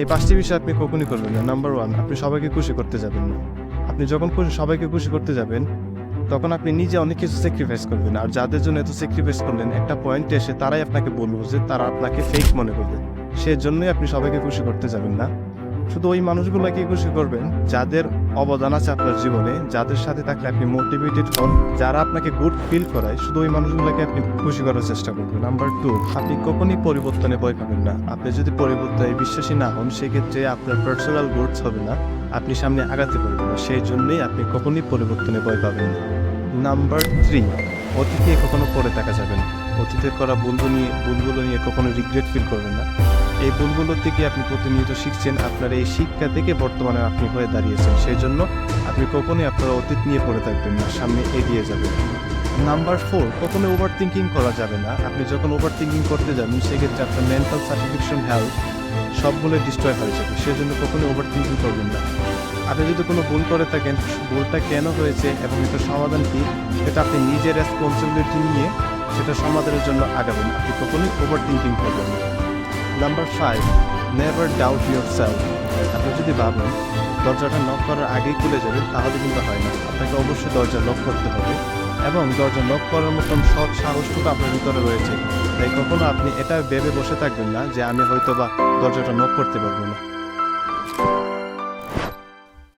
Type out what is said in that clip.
এই 5টি বিষয় আপনি কখনই করবেন না। নাম্বার 1, আপনি সবাইকে খুশি করতে যাবেন না। আপনি যখন সবাইকে খুশি করতে যাবেন, তখন আপনি নিজে অনেক কিছু স্যাক্রিফাইস করবেন। আর যাদের জন্য এত স্যাক্রিফাইস করলেন, একটা পয়েন্টে এসে তারাই আপনাকে বলবো যে তারা আপনাকে ফেক মনে করবে। সেজন্যই আপনি সবাইকে খুশি করতে যাবেন না। শুধু ওই মানুষগুলোকে খুশি করবেন যাদের অবদান আছে আপনার জীবনে, যাদের সাথে থাকলে আপনি মোটিভেটেড হন, যারা আপনাকে গুড ফিল করায়, শুধু ওই মানুষগুলোকে আপনি খুশি করার চেষ্টা করবেন। নাম্বার 2, আপনি কখনই পরিবর্তনে ভয় পাবেন না। আপনি যদি পরিবর্তনে বিশ্বাসী না হন, সেক্ষেত্রে আপনার পার্সোনাল গ্রোথ হবে না, আপনি সামনে আগাতে পারবেন না। সেই জন্যই আপনি কখনই পরিবর্তনে ভয় পাবেন না। নাম্বার 3, অতীতে কখনো পড়ে থাকা যাবে না। অতীতের করা ভুলগুলো নিয়ে কখনো রিগ্রেট ফিল করবেন না। এই ভুলগুলো থেকে আপনি প্রতিনিয়ত শিখছেন, আপনার এই শিক্ষা থেকে বর্তমানে আপনি হয়ে দাঁড়িয়েছেন। সেই জন্য আপনি কখনোই আপনার অতীত নিয়ে পড়ে থাকবেন না, সামনে এগিয়ে যাবেন। নাম্বার 4, কখনো ওভার থিঙ্কিং করা যাবে না। আপনি যখন ওভার থিঙ্কিং করতে যাবেন, সেক্ষেত্রে আপনার মেন্টাল সার্টিফিকেশন হেলথ সবগুলো ডিস্ট্রয় হয়ে যাবে। সেজন্য কখনো ওভার থিঙ্কিং করবেন না। আপনি যদি কোনো ভুল করে থাকেন, ভুলটা কেন হয়েছে এবং এটার সমাধান কী, এটা আপনি নিজের রেসপন্সিবিলিটি নিয়ে সেটা সমাধানের জন্য আগাবেন। আপনি কখনোই ওভার থিঙ্কিং করবেন না। Number 5, never doubt your self. আপনি যদি ভাবেন দরজাটা নক করার আগেই খুলে যাবে, তাহলে কিন্তু হয় না। আপনাকে অবশ্যই দরজা লক করতে হবে এবং দরজা লক করার মতন সৎ সাহসটুকু আপনার ভিতরে রয়েছে। তাই কখনো আপনি এটা ভেবে বসে থাকবেন না যে আমি হয়তো বা দরজাটা নক করতে পারবো না।